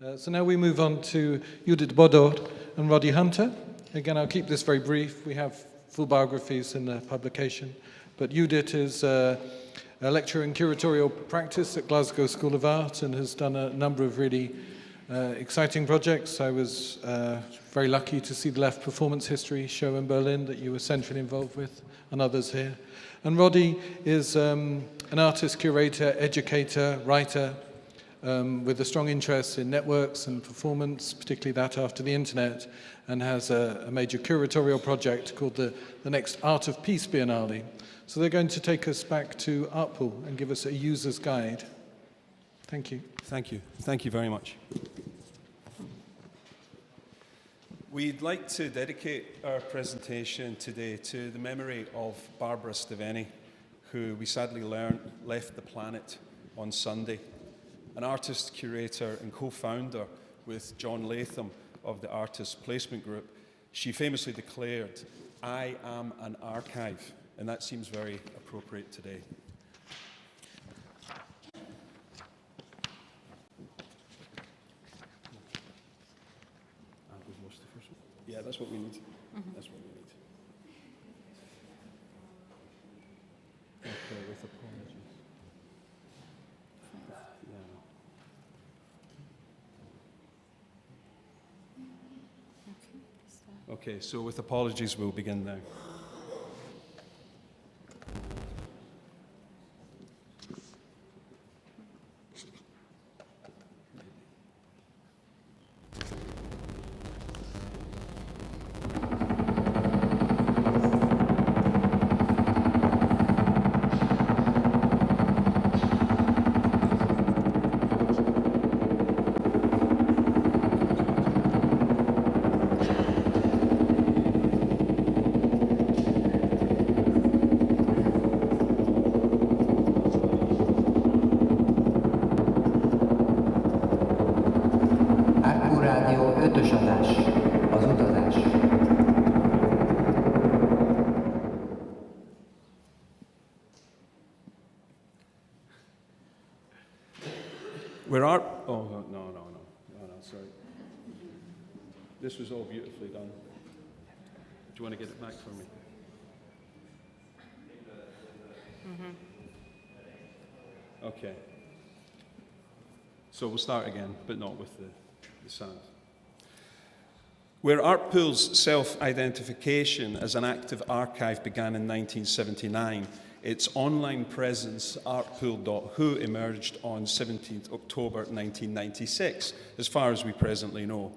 So now we move on to Judit Bodor and Roddy Hunter. Again, I'll keep this very brief. We have full biographies in the publication. But Judit is a lecturer in curatorial practice at Glasgow School of Art and has done a number of really exciting projects. I was very lucky to see the Left Performance History show in Berlin that you were centrally involved with, and others here. And Roddy is an artist, curator, educator, writer, with a strong interest in networks and performance, particularly that after the internet, and has a major curatorial project called the next Art of Peace Biennale. So they're going to take us back to Artpool and give us a user's guide. Thank you. Thank you. Thank you very much. We'd like to dedicate our presentation today to the memory of Barbara Steveni, who we sadly learned left the planet on Sunday. An artist, curator, and co-founder with John Latham of the Artist Placement Group, she famously declared, "I am an archive," and that seems very appropriate today. Yeah, that's what we need. That's what we need. Okay, with apologies. Yeah. Okay, so with apologies, we'll begin now. Sorry. This was all beautifully done. Do you want to get it back for me? Okay. So we'll start again, but not with the sound. Where Artpool's self-identification as an active archive began in 1979, its online presence, artpool.hu, emerged on 17th October 1996, as far as we presently know.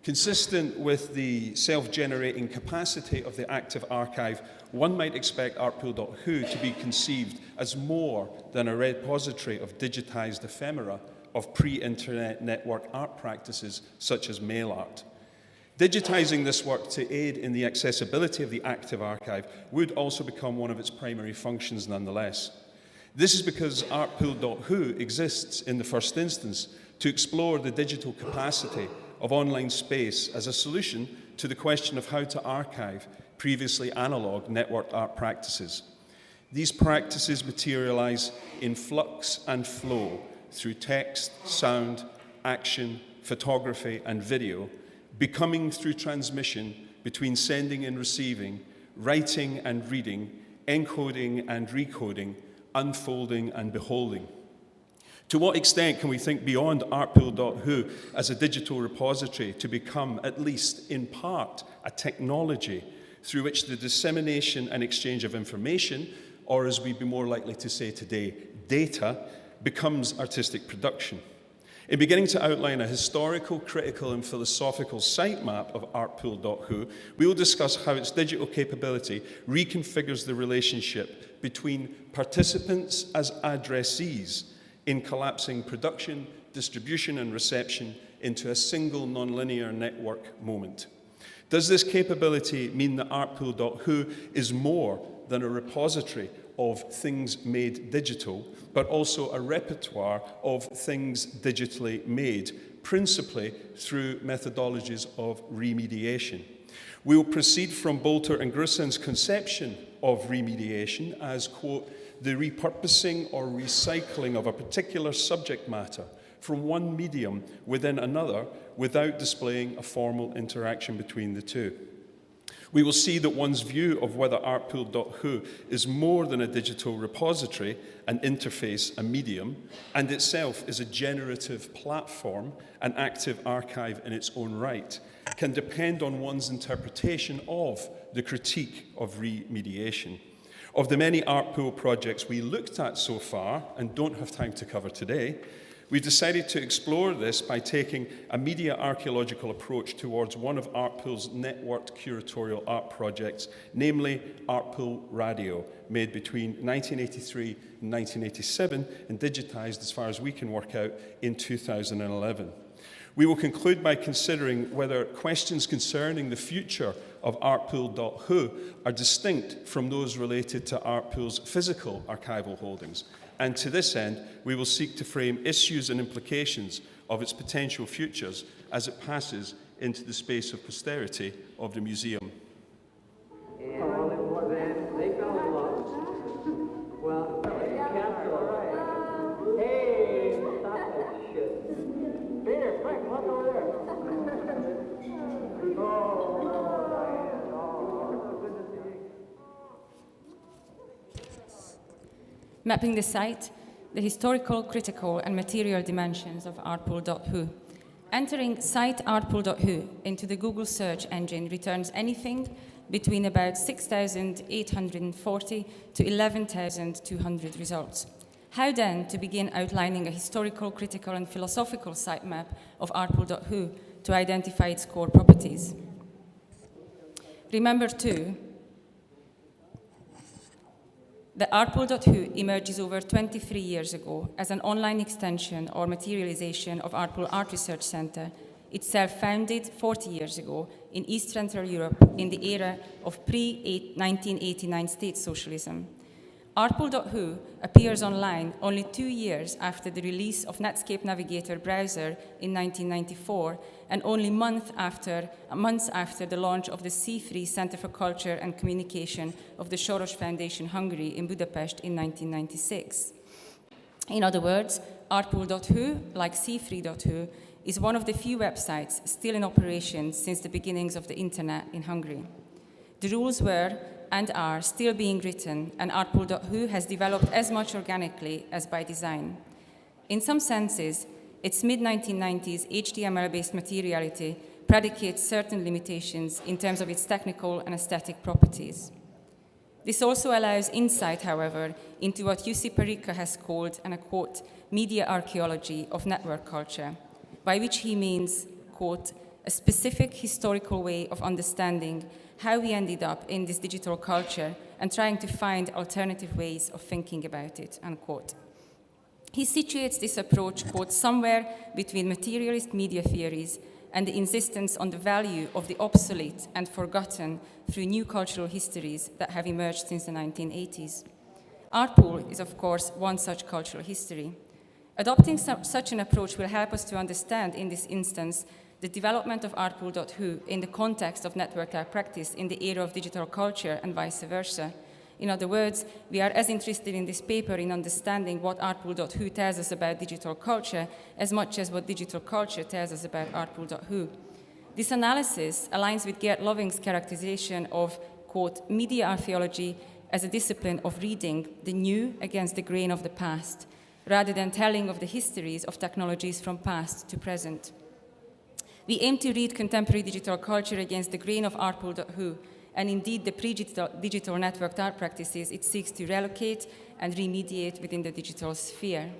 Consistent with the self-generating capacity of the active archive, one might expect artpool.hu to be conceived as more than a repository of digitized ephemera of pre-internet network art practices such as mail art. Digitizing this work to aid in the accessibility of the active archive would also become one of its primary functions nonetheless. This is because artpool.hu exists in the first instance to explore the digital capacity of online space as a solution to the question of how to archive previously analog networked art practices. These practices materialize in flux and flow through text, sound, action, photography, and video, becoming through transmission between sending and receiving, writing and reading, encoding and recoding, unfolding and beholding. To what extent can we think beyond artpool.hu as a digital repository to become, at least in part, a technology through which the dissemination and exchange of information, or as we'd be more likely to say today, data, becomes artistic production? In beginning to outline a historical, critical, and philosophical sitemap of artpool.hu, we will discuss how its digital capability reconfigures the relationship between participants as addressees in collapsing production, distribution, and reception into a single nonlinear network moment. Does this capability mean that artpool.hu is more than a repository of things made digital, but also a repertoire of things digitally made, principally through methodologies of remediation? We will proceed from Bolter and Gruson's conception of remediation as, quote, the repurposing or recycling of a particular subject matter from one medium within another without displaying a formal interaction between the two. We will see that one's view of whether artpool.hu is more than a digital repository, an interface, a medium, and itself is a generative platform, an active archive in its own right, can depend on one's interpretation of the critique of remediation. Of the many Artpool projects we looked at so far, and don't have time to cover today, we decided to explore this by taking a media archaeological approach towards one of Artpool's networked curatorial art projects, namely Artpool Radio, made between 1983 and 1987 and digitized, as far as we can work out, in 2011. We will conclude by considering whether questions concerning the future of artpool.hu are distinct from those related to Artpool's physical archival holdings. And to this end, we will seek to frame issues and implications of its potential futures as it passes into the space of posterity of the museum. And then they fell in love. Well, hey, stop that shit. Peter, Frank, come over there. Mapping the site, the historical, critical, and material dimensions of artpool.hu. Entering site artpool.hu into the Google search engine returns anything between about 6,840 to 11,200 results. How then to begin outlining a historical, critical, and philosophical sitemap of artpool.hu to identify its core properties? Remember too, the artpool.hu emerges over 23 years ago as an online extension or materialization of Artpool Art Research Center, itself founded 40 years ago in East Central Europe in the era of pre-1989 state socialism. Artpool.hu appears online only 2 years after the release of Netscape Navigator browser in 1994 and only months after the launch of the C3 Center for Culture and Communication of the Soros Foundation Hungary in Budapest in 1996. In other words, artpool.hu, like c3.hu, is one of the few websites still in operation since the beginnings of the internet in Hungary. The rules were and are still being written, and artpool.hu has developed as much organically as by design. In some senses, its mid-1990s HTML-based materiality predicates certain limitations in terms of its technical and aesthetic properties. This also allows insight, however, into what Jussi Parikka has called, and I quote, media archaeology of network culture, by which he means, quote, a specific historical way of understanding how we ended up in this digital culture and trying to find alternative ways of thinking about it, unquote. He situates this approach, quote, somewhere between materialist media theories and the insistence on the value of the obsolete and forgotten through new cultural histories that have emerged since the 1980s. Artpool is, of course, one such cultural history. Adopting such an approach will help us to understand, in this instance, the development of artpool.hu in the context of network art practice in the era of digital culture and vice versa. In other words, we are as interested in this paper in understanding what artpool.hu tells us about digital culture as much as what digital culture tells us about artpool.hu. This analysis aligns with Gerd Loving's characterization of, quote, media archaeology as a discipline of reading the new against the grain of the past, rather than telling of the histories of technologies from past to present. We aim to read contemporary digital culture against the grain of artpool.hu, and indeed the pre-digital networked art practices it seeks to relocate and remediate within the digital sphere.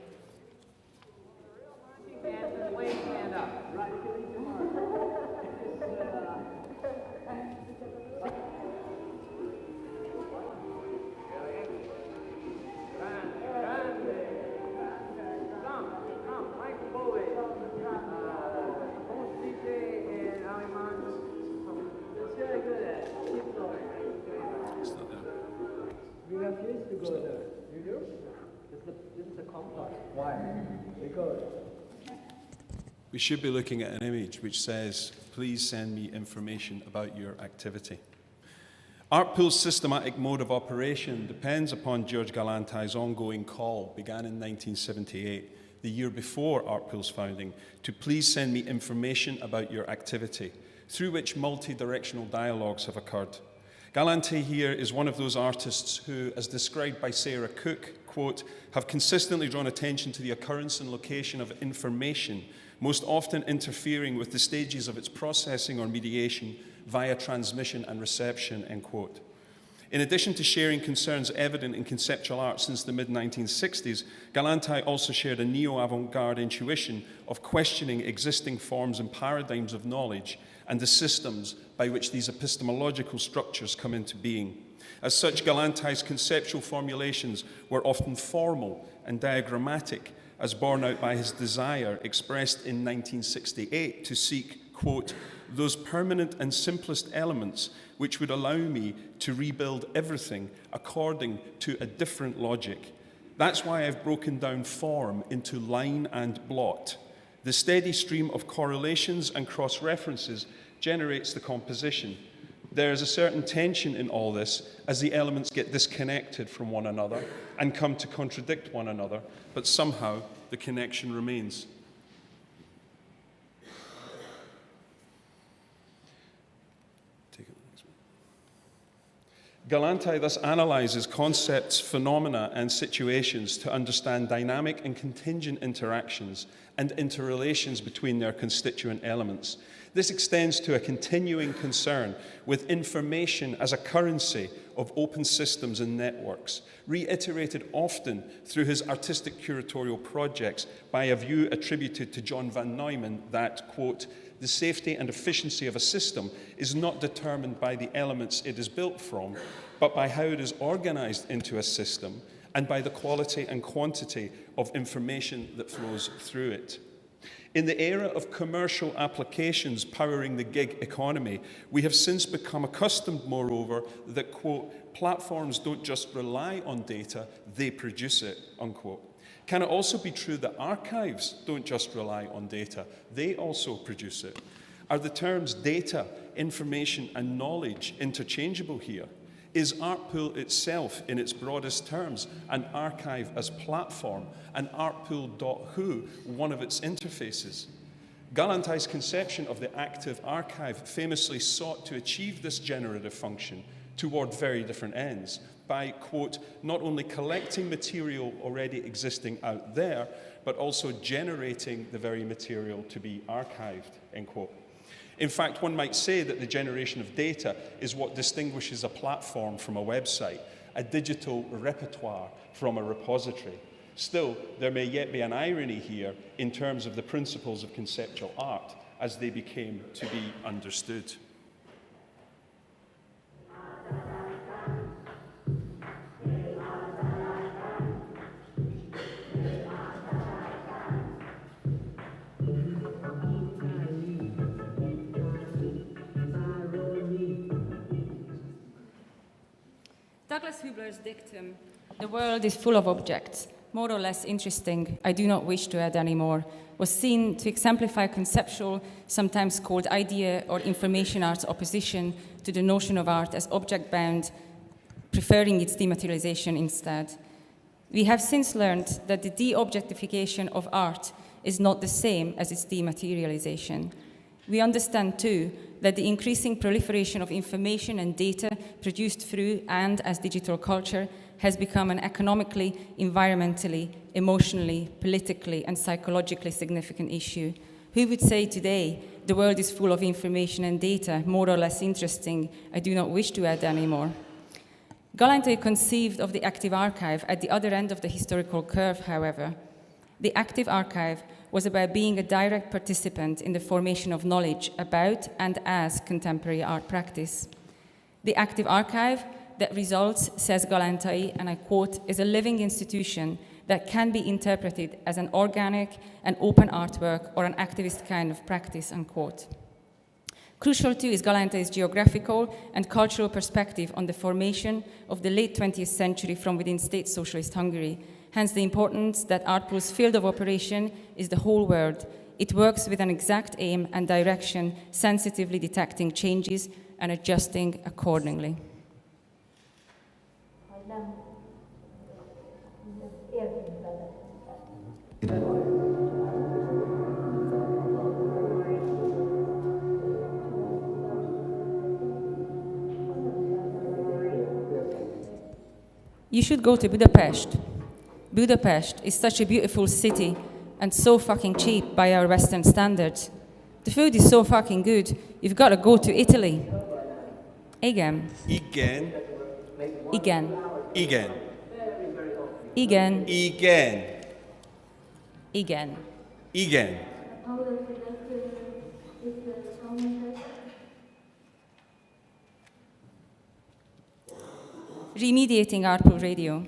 We should be looking at an image which says, please send me information about your activity. Artpool's systematic mode of operation depends upon George Galantai's ongoing call, began in 1978, the year before Artpool's founding, to please send me information about your activity, through which multi-directional dialogues have occurred. Galante here is one of those artists who, as described by Sarah Cook, quote, have consistently drawn attention to the occurrence and location of information, most often interfering with the stages of its processing or mediation via transmission and reception, end quote. In addition to sharing concerns evident in conceptual art since the mid-1960s, Galante also shared a neo-avant-garde intuition of questioning existing forms and paradigms of knowledge and the systems by which these epistemological structures come into being. As such, Galante's conceptual formulations were often formal and diagrammatic, as borne out by his desire, expressed in 1968, to seek, quote, those permanent and simplest elements which would allow me to rebuild everything according to a different logic. That's why I've broken down form into line and blot. The steady stream of correlations and cross-references generates the composition. There is a certain tension in all this as the elements get disconnected from one another and come to contradict one another, but somehow the connection remains. Galante thus analyzes concepts, phenomena, and situations to understand dynamic and contingent interactions and interrelations between their constituent elements. This extends to a continuing concern with information as a currency of open systems and networks, reiterated often through his artistic curatorial projects by a view attributed to John van Neumann that, quote, the safety and efficiency of a system is not determined by the elements it is built from, but by how it is organized into a system and by the quality and quantity of information that flows through it. In the era of commercial applications powering the gig economy, we have since become accustomed, moreover, that, quote, platforms don't just rely on data, they produce it, unquote. Can it also be true that archives don't just rely on data, they also produce it? Are the terms data, information, and knowledge interchangeable here? Is Artpool itself, in its broadest terms, an archive as platform, and artpool.hu one of its interfaces? Galante's conception of the active archive famously sought to achieve this generative function toward very different ends by, quote, not only collecting material already existing out there, but also generating the very material to be archived, end quote. In fact, one might say that the generation of data is what distinguishes a platform from a website, a digital repertoire from a repository. Still, there may yet be an irony here in terms of the principles of conceptual art as they became to be understood. Douglas Hubler's dictum, "The world is full of objects, more or less interesting, I do not wish to add any more," was seen to exemplify conceptual, sometimes called idea or information art's opposition to the notion of art as object-bound, preferring its dematerialization instead. We have since learned that the de-objectification of art is not the same as its dematerialization. We understand, too, that the increasing proliferation of information and data produced through and as digital culture has become an economically, environmentally, emotionally, politically, and psychologically significant issue. Who would say today, the world is full of information and data, more or less interesting, I do not wish to add any more? Galante conceived of the active archive at the other end of the historical curve, however. The active archive was about being a direct participant in the formation of knowledge about and as contemporary art practice. The active archive that results, says Galante, and I quote, is a living institution that can be interpreted as an organic and open artwork or an activist kind of practice, unquote. Crucial too is Galante's geographical and cultural perspective on the formation of the late 20th century from within state socialist Hungary. Hence the importance that Artpool's field of operation is the whole world. It works with an exact aim and direction, sensitively detecting changes and adjusting accordingly. Nem értünk vele. You should go to Budapest. Budapest is such a beautiful city and so fucking cheap by our Western standards. The food is so fucking good, you've got to go to Italy. Igen. Igen. Igen. Igen. Igen. Igen. Igen. Igen. Remediating Artpool Radio.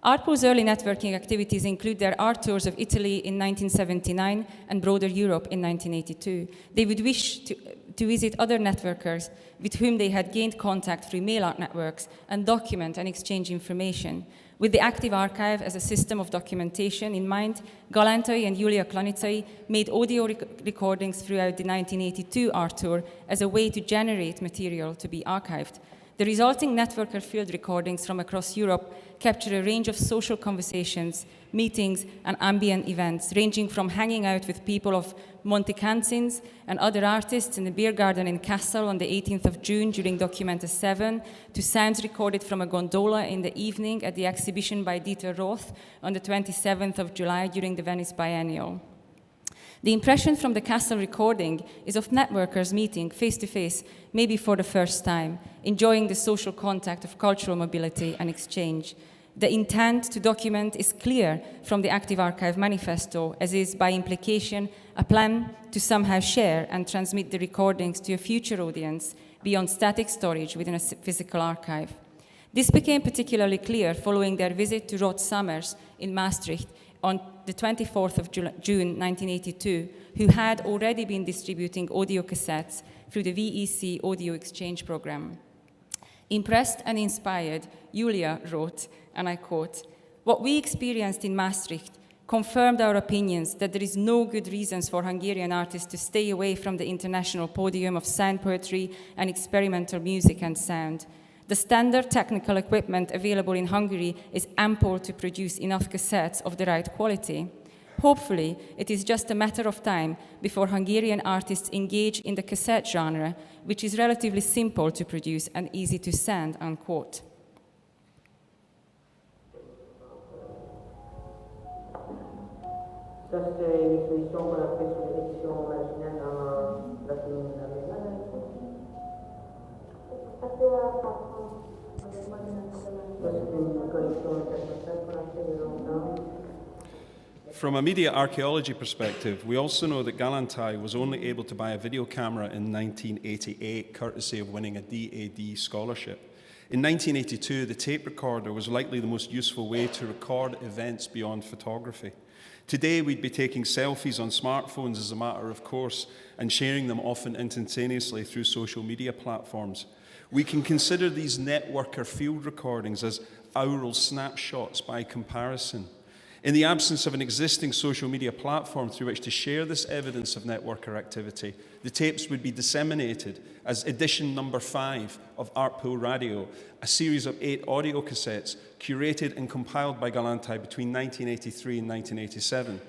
Artpool's early networking activities include their art tours of Italy in 1979 and broader Europe in 1982. They would wish to visit other networkers with whom they had gained contact through mail art networks and document and exchange information. With the active archive as a system of documentation in mind, Galantai and Julia Klanicai made audio recordings throughout the 1982 art tour as a way to generate material to be archived. The resulting networker field recordings from across Europe capture a range of social conversations, meetings, and ambient events, ranging from hanging out with people of Montecansins and other artists in the beer garden in Kassel on the 18th of June during Documenta 7, to sounds recorded from a gondola in the evening at the exhibition by Dieter Roth on the 27th of July during the Venice Biennial. The impression from the Kassel recording is of networkers meeting face-to-face, maybe for the first time, enjoying the social contact of cultural mobility and exchange. The intent to document is clear from the Active Archive Manifesto, as is, by implication, a plan to somehow share and transmit the recordings to a future audience beyond static storage within a physical archive. This became particularly clear following their visit to Rod Summers in Maastricht on the 24th of June 1982, who had already been distributing audio cassettes through the VEC audio exchange program. Impressed and inspired, Julia wrote, and I quote, "What we experienced in Maastricht confirmed our opinions that there is no good reasons for Hungarian artists to stay away from the international podium of sound poetry and experimental music and sound. The standard technical equipment available in Hungary is ample to produce enough cassettes of the right quality. Hopefully, it is just a matter of time before Hungarian artists engage in the cassette genre, which is relatively simple to produce and easy to send," unquote. Ça, c'est une exposition qu'on a fait sur l'édition marginale dans la commune de la Maison. Ça, c'est une collection internationale qu'on a fait il y a longtemps. From a media archaeology perspective, we also know that Galantai was only able to buy a video camera in 1988, courtesy of winning a DAD scholarship. In 1982, the tape recorder was likely the most useful way to record events beyond photography. Today, we'd be taking selfies on smartphones as a matter of course and sharing them often instantaneously through social media platforms. We can consider these networker field recordings as aural snapshots by comparison. In the absence of an existing social media platform through which to share this evidence of networker activity, the tapes would be disseminated as edition number 5 of Artpool Radio, a series of 8 audio cassettes curated and compiled by Galantai between 1983 and 1987.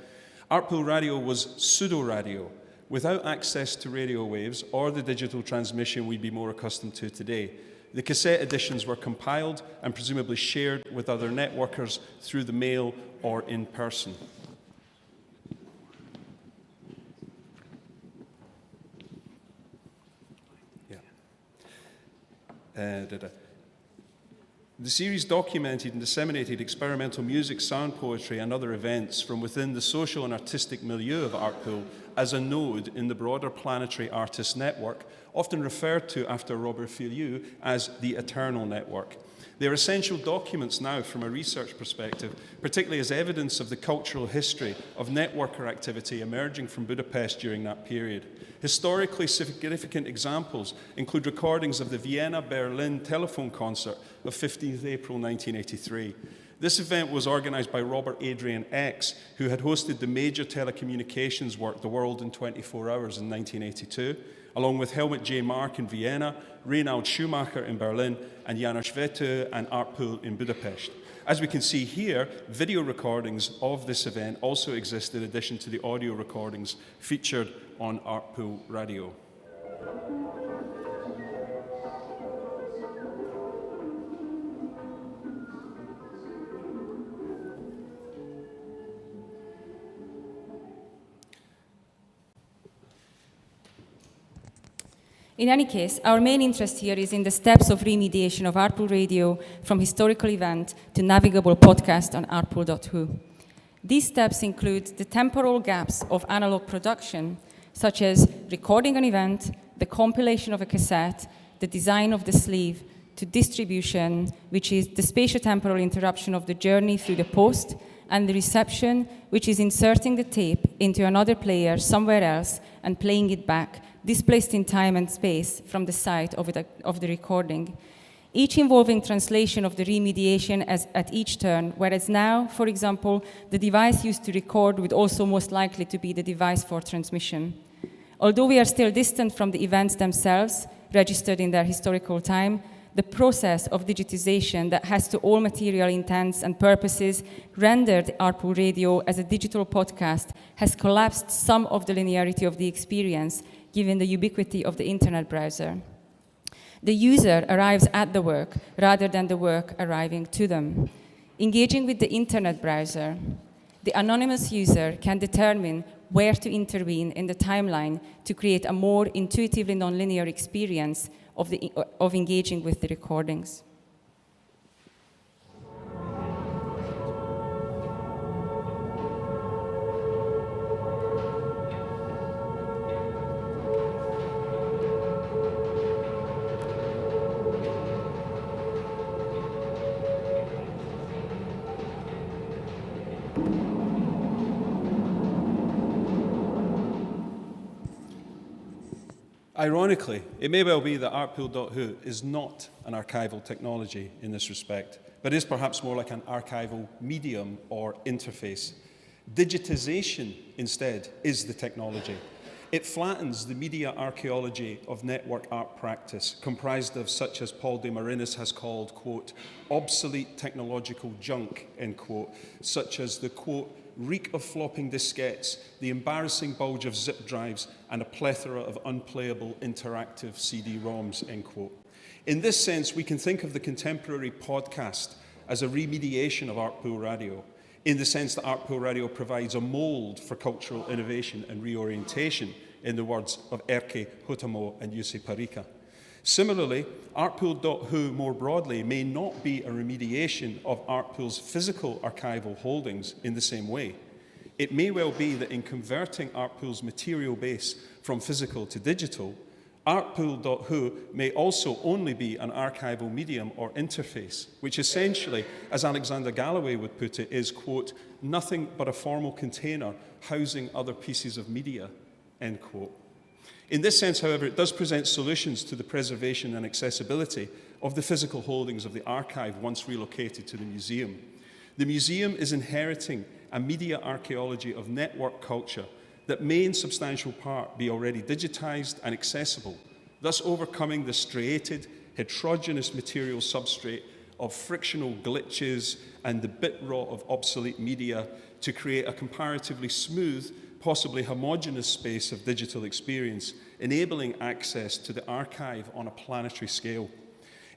Artpool Radio was pseudo-radio, without access to radio waves or the digital transmission we'd be more accustomed to today. The cassette editions were compiled and presumably shared with other networkers through the mail or in person. The series documented and disseminated experimental music, sound poetry, and other events from within the social and artistic milieu of Artpool as a node in the broader planetary artist network, often referred to after Robert Filiu as the Eternal Network. They're essential documents now from a research perspective, particularly as evidence of the cultural history of networker activity emerging from Budapest during that period. Historically significant examples include recordings of the Vienna-Berlin telephone concert of 15th April 1983. This event was organised by Robert Adrian X, who had hosted the major telecommunications work The World in 24 Hours in 1982, along with Helmut J. Mark in Vienna, Reinhard Schumacher in Berlin, and János Vető and Artpool in Budapest. As we can see here, video recordings of this event also exist in addition to the audio recordings featured on Artpool Radio. In any case, our main interest here is in the steps of remediation of Artpool Radio from historical event to navigable podcast on artpool.hu. These steps include the temporal gaps of analog production, such as recording an event, the compilation of a cassette, the design of the sleeve, to distribution, which is the spatiotemporal interruption of the journey through the post, and the reception, which is inserting the tape into another player somewhere else and playing it back, displaced in time and space from the site of the recording. Each involving translation of the remediation at each turn, whereas now, for example, the device used to record would also most likely to be the device for transmission. Although we are still distant from the events themselves, registered in their historical time, the process of digitization that has to all material intents and purposes rendered Artpool Radio as a digital podcast has collapsed some of the linearity of the experience, given the ubiquity of the internet browser. The user arrives at the work rather than the work arriving to them. Engaging with the internet browser, the anonymous user can determine where to intervene in the timeline to create a more intuitively nonlinear experience of engaging with the recordings. Ironically, it may well be that artpool.hu is not an archival technology in this respect, but is perhaps more like an archival medium or interface. Digitization, instead, is the technology. It flattens the media archaeology of network art practice, comprised of such as Paul de Marinis has called, quote, obsolete technological junk, end quote, such as the, quote, reek of flopping diskettes, the embarrassing bulge of zip drives, and a plethora of unplayable interactive CD-ROMs, end quote. In this sense, we can think of the contemporary podcast as a remediation of Artpool Radio, in the sense that Artpool Radio provides a mold for cultural innovation and reorientation, in the words of Erkki Hutamo and Jussi Parikka. Similarly, artpool.hu more broadly may not be a remediation of Artpool's physical archival holdings in the same way. It may well be that in converting Artpool's material base from physical to digital, artpool.hu may also only be an archival medium or interface, which essentially, as Alexander Galloway would put it, is, quote, nothing but a formal container housing other pieces of media, end quote. In this sense, however, it does present solutions to the preservation and accessibility of the physical holdings of the archive once relocated to the museum. The museum is inheriting a media archaeology of network culture that may in substantial part be already digitized and accessible, thus overcoming the striated, heterogeneous material substrate of frictional glitches and the bit rot of obsolete media to create a comparatively smooth, possibly homogeneous space of digital experience, enabling access to the archive on a planetary scale.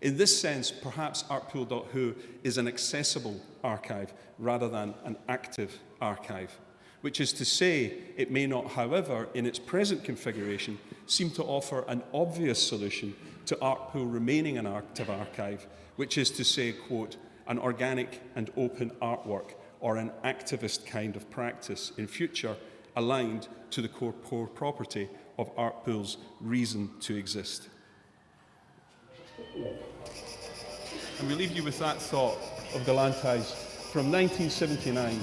In this sense, perhaps artpool.hu is an accessible archive rather than an active archive, which is to say, it may not, however, in its present configuration, seem to offer an obvious solution to Artpool remaining an active archive, which is to say, quote, an organic and open artwork or an activist kind of practice in future aligned to the core property of Artpool's reason to exist. And we leave you with that thought of Galantai's from 1979,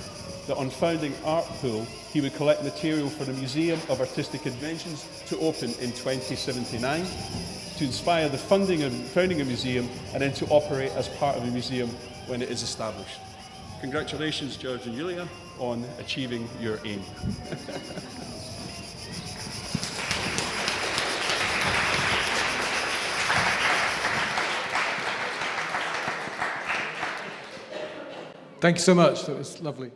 that on founding Artpool, he would collect material for the Museum of Artistic Inventions to open in 2079, to inspire the founding a museum, and then to operate as part of a museum when it is established. Congratulations, George and Julia, on achieving your aim. Thank you so much. That was lovely.